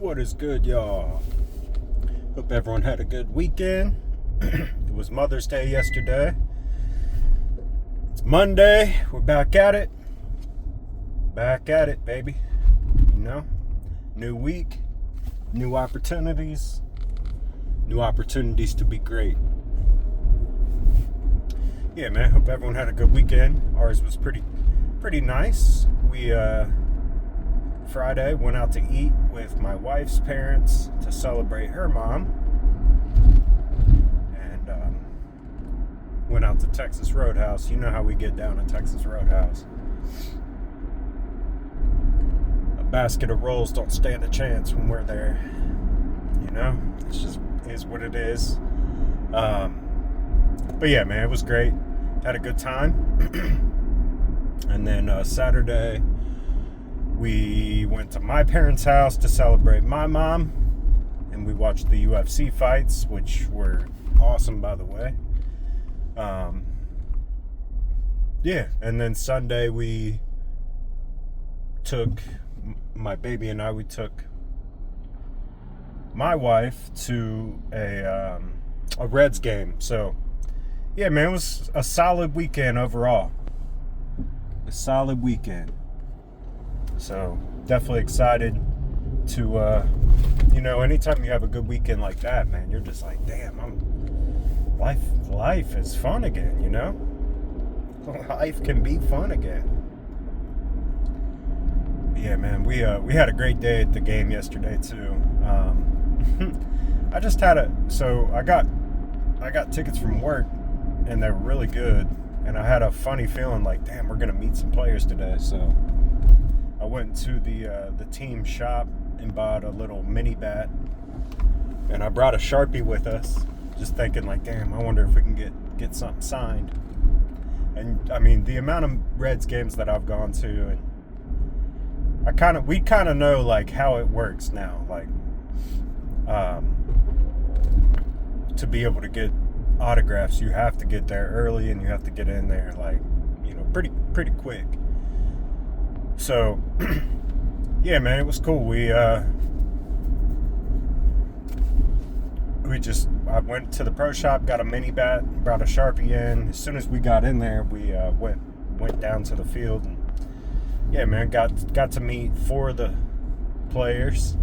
What is good, y'all? Hope everyone had a good weekend. It was Mother's Day yesterday. It's Monday. We're back at it. Back at it, baby. You know? New week. New opportunities. New opportunities to be great. Yeah, man. Hope everyone had a good weekend. Ours was pretty nice. We, Friday went out to eat with my wife's parents to celebrate her mom, and went out to Texas Roadhouse. You know how we get down at Texas Roadhouse. A basket of rolls don't stand a chance when we're there. You know, it's just is what it is. But yeah, man, it was great. Had a good time. And then Saturday, we went to my parents' house to celebrate my mom, and we watched the UFC fights, which were awesome, by the way. Yeah, and then Sunday we took my baby and I. We took my wife to a Reds game. So yeah, man, it was a solid weekend overall. A solid weekend. So definitely excited to, anytime you have a good weekend like that, man, you're just like, damn, life is fun again, you know? Life can be fun again. Yeah, man, we had a great day at the game yesterday too. I got tickets from work, and they're really good, and I had a funny feeling like, damn, we're gonna meet some players today, so I went to the team shop and bought a little mini bat, and I brought a Sharpie with us, just thinking like, damn, I wonder if we can get something signed. And I mean, the amount of Reds games that I've gone to, and we kind of know like how it works now, like to be able to get autographs, you have to get there early, and you have to get in there like, pretty quick. So, yeah, man, it was cool. I went to the pro shop, got a mini bat, brought a Sharpie in. As soon as we got in there, we went down to the field, and yeah, man, got to meet 4 of the players,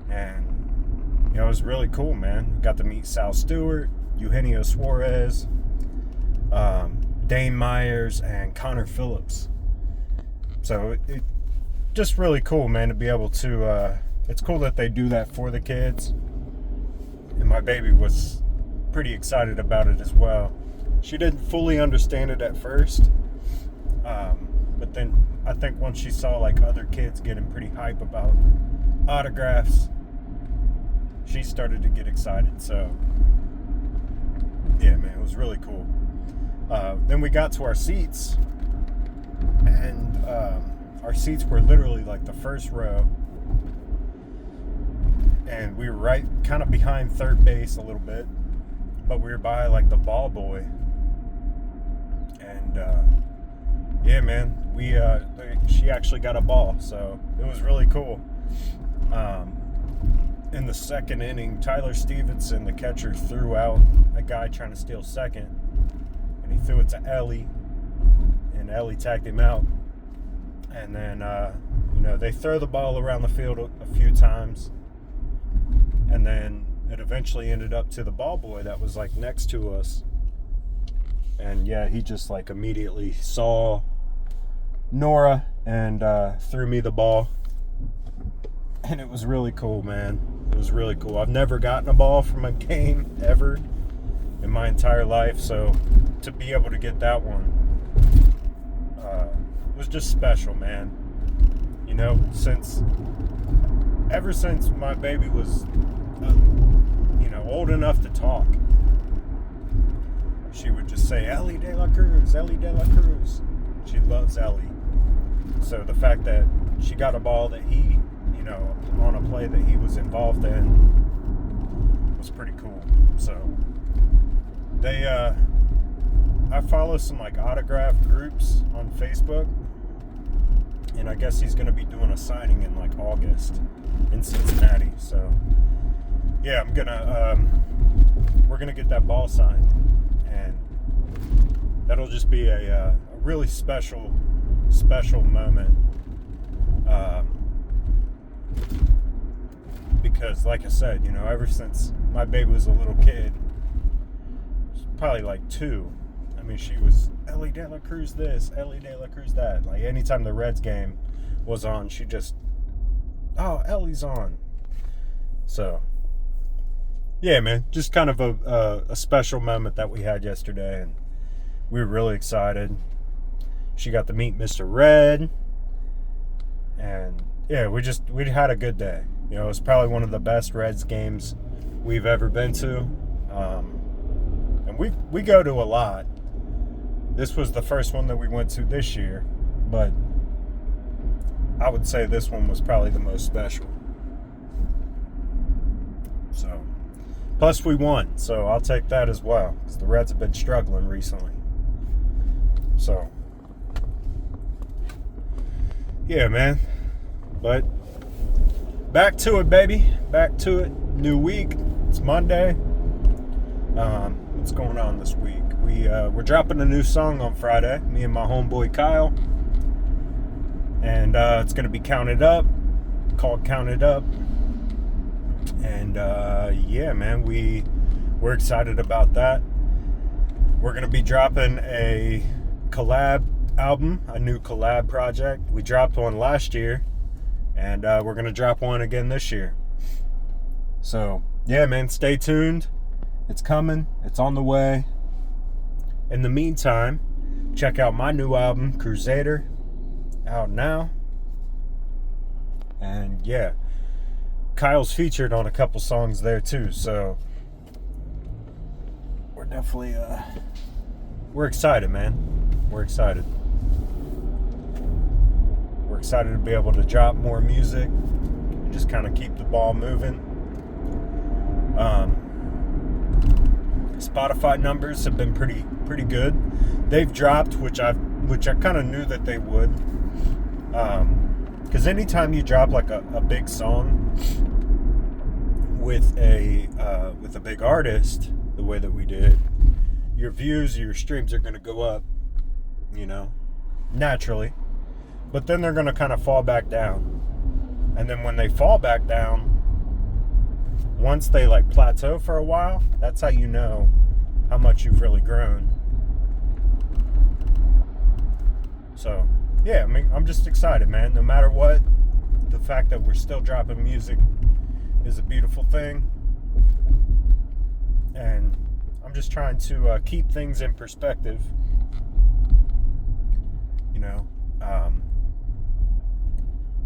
and it was really cool, man. Got to meet Sal Stewart, Eugenio Suarez, Dane Myers, and Connor Phillips. So it just really cool, man, to be able to, it's cool that they do that for the kids. And my baby was pretty excited about it as well. She didn't fully understand it at first. But then I think once she saw like other kids getting pretty hype about autographs, she started to get excited. So yeah, man, it was really cool. Then we got to our seats, and our seats were literally like the first row, and we were right kind of behind third base a little bit, but we were by like the ball boy. And yeah, man, she actually got a ball, so it was really cool. In the second inning, Tyler Stevenson, the catcher, threw out a guy trying to steal second, and he threw it to Ellie, and Ellie tagged him out. And then, they throw the ball around the field a few times, and then it eventually ended up to the ball boy that was like next to us. And yeah, he just like immediately saw Nora and threw me the ball. And it was really cool, man. It was really cool. I've never gotten a ball from a game ever in my entire life, so to be able to get that one was just special, man. Ever since my baby was old enough to talk, she would just say, Ellie De La Cruz, Ellie De La Cruz. She loves Ellie. So the fact that she got a ball that he, on a play that he was involved in, was pretty cool. So I follow some like autograph groups on Facebook, And I guess he's going to be doing a signing in like August in Cincinnati. So, yeah, we're going to get that ball signed. And that'll just be a really special moment. Because, like I said, ever since my baby was a little kid, probably like 2, I mean, she was Ellie De La Cruz this, Ellie De La Cruz that. Like, anytime the Reds game was on, she just, oh, Ellie's on. So, yeah, man, just kind of a special moment that we had yesterday, and we were really excited. She got to meet Mr. Red, and yeah, we had a good day. It was probably one of the best Reds games we've ever been to, and we go to a lot. This was the first one that we went to this year, but I would say this one was probably the most special. So, plus we won, so I'll take that as well, because the Reds have been struggling recently. So, yeah, man. But back to it, baby. Back to it. New week. It's Monday. What's going on this week? We're dropping a new song on Friday. Me and my homeboy Kyle. And it's going to be Counted Up. Called Counted Up. And yeah, man, we're excited about that. We're going to be dropping a collab album, a new collab project. We dropped one last year, and we're going to drop one again this year. So, yeah, man, stay tuned. It's coming. It's on the way. In the meantime, check out my new album, Cruize, out now. And, yeah, Kyle's featured on a couple songs there, too. So, we're definitely, we're excited, man. We're excited. We're excited to be able to drop more music and just kind of keep the ball moving. Spotify numbers have been pretty good. They've dropped, which I kind of knew that they would. Because anytime you drop like a big song with a big artist, the way that we did, your views, your streams are going to go up, naturally. But then they're going to kind of fall back down. And then when they fall back down, once they like plateau for a while, that's how you know how much you've really grown. So, yeah, I mean, I'm just excited, man. No matter what, the fact that we're still dropping music is a beautiful thing. And I'm just trying to keep things in perspective.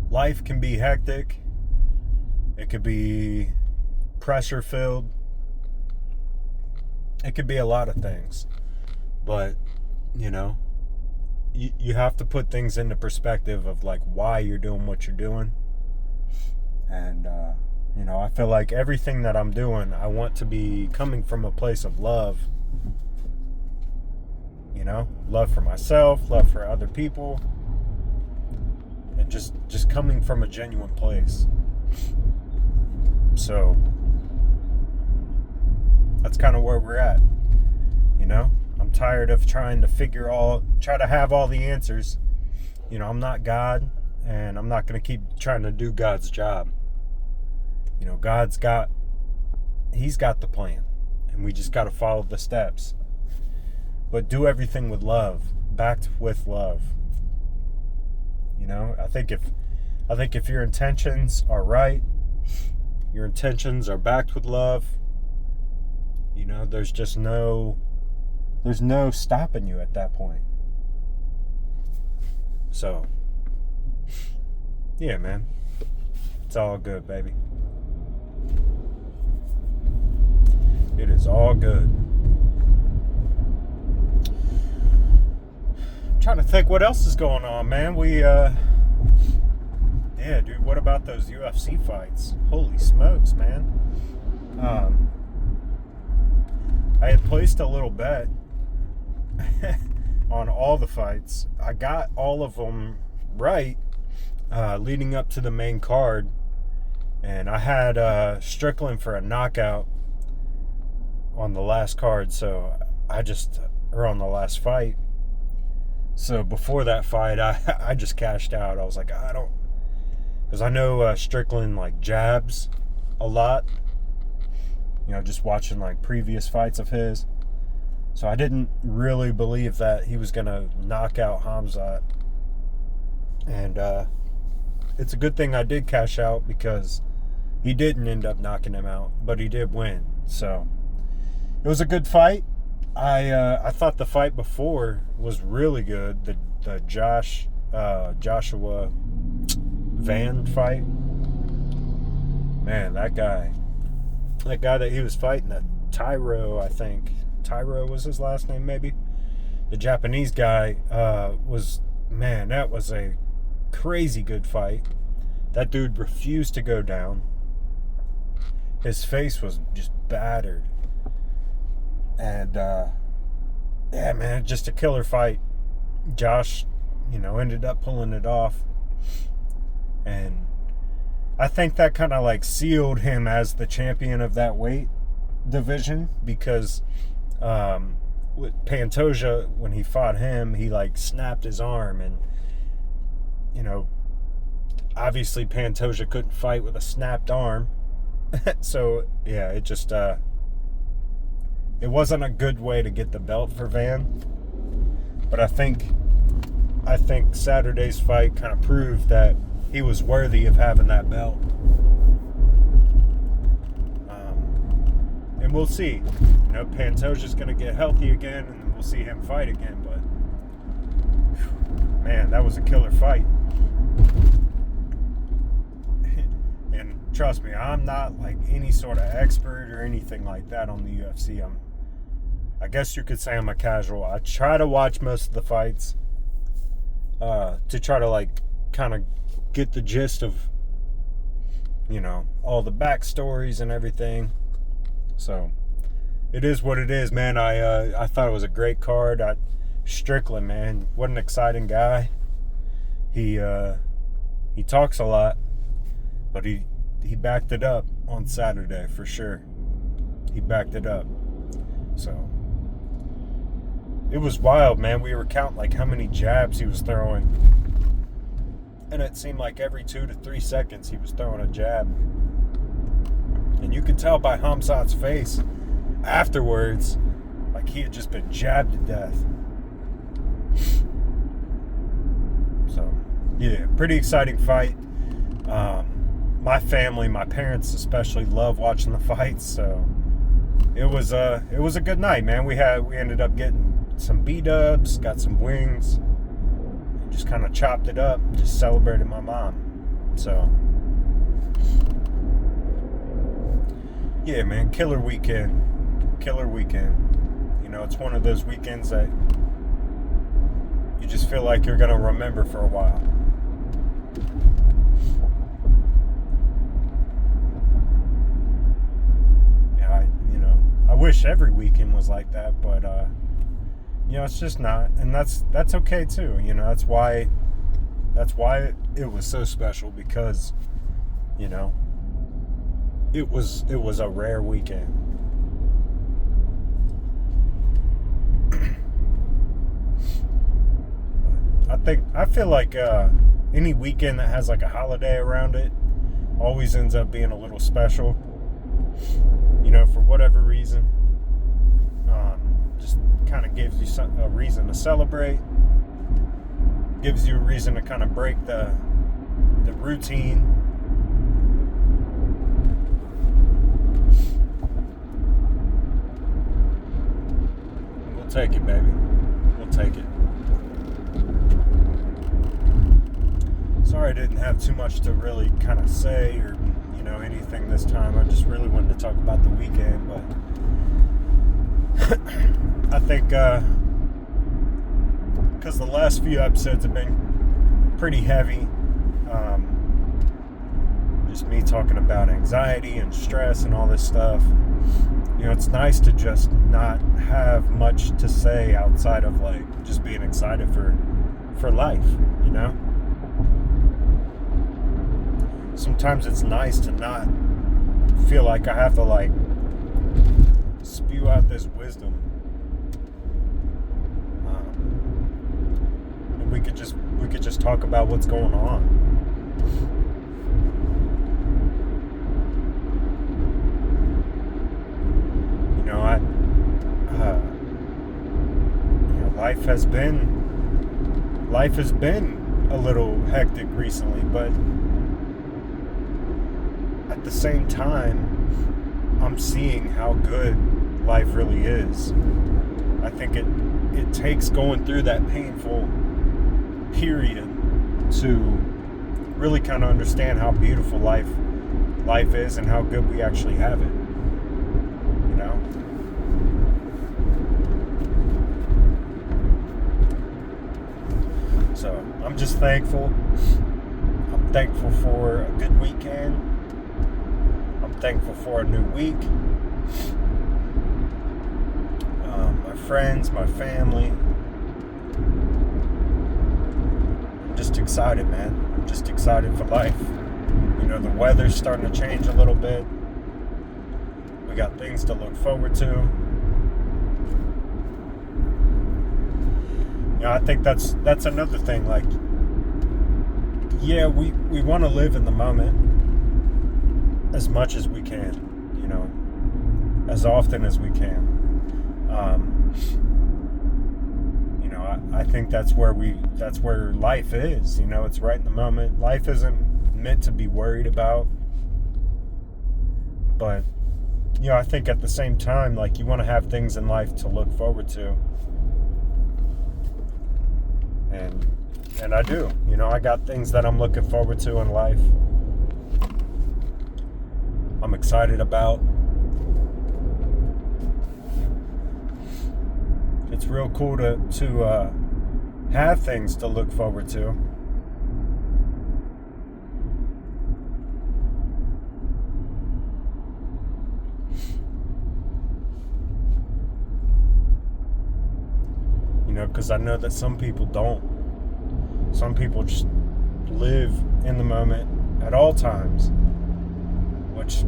Life can be hectic. It could be pressure filled. It could be a lot of things. But, you have to put things into perspective of like why you're doing what you're doing. And, I feel like everything that I'm doing, I want to be coming from a place of love. Love for myself, love for other people. And just coming from a genuine place. So that's kind of where we're at. I'm tired of trying to have all the answers. I'm not God, and I'm not going to keep trying to do God's job. He's got the plan, and we just got to follow the steps. But do everything with love, backed with love. I think if your intentions are right, your intentions are backed with love, there's no stopping you at that point. So, yeah, man, it's all good, baby. It is all good. I'm trying to think what else is going on, man. Yeah, dude, what about those UFC fights? Holy smokes, man. I had placed a little bet on all the fights. I got all of them right, leading up to the main card, and I had Strickland for a knockout on the last card, or on the last fight. So before that fight, I just cashed out. I was like, because I know Strickland like jabs a lot, just watching like previous fights of his. So I didn't really believe that he was gonna knock out Khamzat, and it's a good thing I did cash out, because he didn't end up knocking him out, but he did win. So it was a good fight. I thought the fight before was really good. The Joshua Van fight. Man, that guy that he was fighting, that Tyro, I think. Tyro was his last name, maybe. The Japanese guy that was a crazy good fight. That dude refused to go down. His face was just battered. And, yeah, man, just a killer fight. Josh, ended up pulling it off. And I think that kind of like sealed him as the champion of that weight division, because with Pantoja, when he fought him, he like snapped his arm, and obviously Pantoja couldn't fight with a snapped arm. So yeah, it just it wasn't a good way to get the belt for Van. But I think Saturday's fight kind of proved that he was worthy of having that belt. And we'll see. Pantoja's going to get healthy again, and we'll see him fight again. But, man, that was a killer fight. And trust me, I'm not like any sort of expert or anything like that on the UFC. I guess you could say I'm a casual. I try to watch most of the fights to try to like kind of get the gist of all the backstories and everything. So it is what it is, man. I thought it was a great card. Strickland, man, what an exciting guy. He talks a lot, but he backed it up on Saturday for sure. He backed it up. So it was wild, man. We were counting like how many jabs he was throwing, and it seemed like every 2 to 3 seconds he was throwing a jab. And you could tell by Khamzat's face afterwards, like he had just been jabbed to death. So, yeah, pretty exciting fight. My family, my parents especially, love watching the fights. So it was a good night, man. We ended up getting some B-dubs, got some wings, and just kind of chopped it up, just celebrated my mom. So yeah, man, killer weekend. It's one of those weekends that you just feel like you're gonna remember for a while. Yeah, I wish every weekend was like that, but it's just not, and that's okay too. That's why it was so special, because it was a rare weekend. I feel like any weekend that has like a holiday around it always ends up being a little special. For whatever reason. Just kind of gives you a reason to celebrate. Gives you a reason to kind of break the routine. We'll take it, baby. We'll take it. Sorry I didn't have too much to really kind of say or, anything this time. I just really wanted to talk about the weekend, but I think because the last few episodes have been pretty heavy, just me talking about anxiety and stress and all this stuff. It's nice to just not have much to say outside of like just being excited for life, sometimes it's nice to not feel like I have to like spew out this wisdom. And we could just talk about what's going on. You know, life has been a little hectic recently, but at the same time, I'm seeing how good life really is. I think it takes going through that painful period to really kind of understand how beautiful life is and how good we actually have it. You know? So I'm just thankful. I'm thankful for a good weekend. I'm thankful for a new week. My friends, my family. I'm just excited, man. I'm just excited for life. You know, the weather's starting to change a little bit. We got things to look forward to. You know, I think that's another thing. Like, yeah, we want to live in the moment as much as we can, you know, as often as we can. You know, I think that's where life is. You know, it's right in the moment. Life isn't meant to be worried about. But, you know, I think at the same time, like, you want to have things in life to look forward to. And I do. You know, I got things that I'm looking forward to in life. I'm excited about. It's real cool to have things to look forward to. You know, because I know that some people don't. Some people just live in the moment at all times, which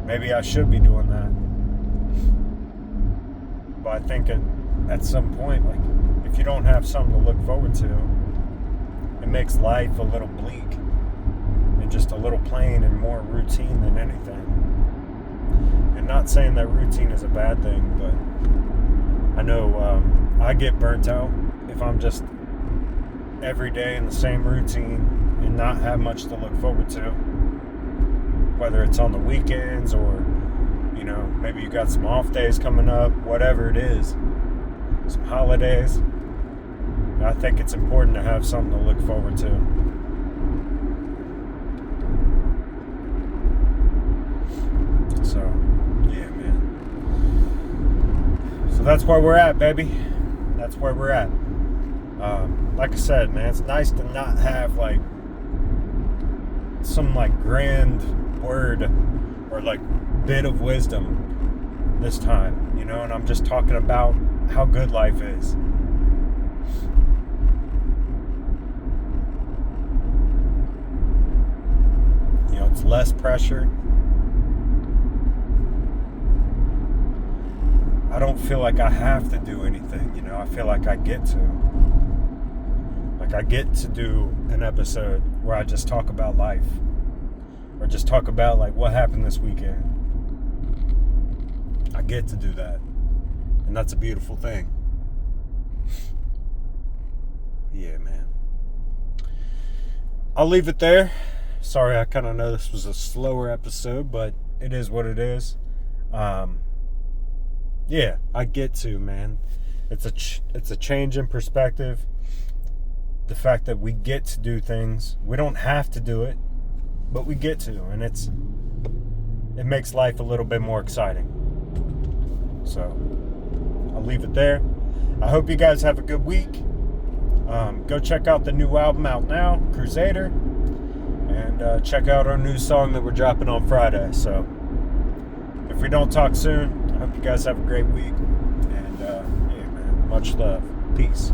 maybe I should be doing that. But I think at some point, like, if you don't have something to look forward to, it makes life a little bleak and just a little plain and more routine than anything. And not saying that routine is a bad thing, but I know I get burnt out if I'm just every day in the same routine and not have much to look forward to, whether it's on the weekends or, you know, maybe you got some off days coming up, whatever it is, some holidays. I think it's important to have something to look forward to. So, yeah, man. So that's where we're at, baby. That's where we're at. Like I said, man, it's nice to not have like some like grand word or like bit of wisdom this time, you know, and I'm just talking about how good life is. You know, it's less pressure. I don't feel like I have to do anything, you know, I feel like I get to. Like, I get to do an episode where I just talk about life. Or just talk about, like, what happened this weekend. I get to do that. And that's a beautiful thing. Yeah, man. I'll leave it there. Sorry, I kind of know this was a slower episode, but it is what it is. Yeah, I get to, man. It's a change in perspective. The fact that we get to do things. We don't have to do it, but we get to, and it makes life a little bit more exciting. So I'll leave it there. I hope you guys have a good week. Go check out the new album out now, Cruize, and check out our new song that we're dropping on Friday. So if we don't talk soon, I hope you guys have a great week, and yeah, man, much love. Peace.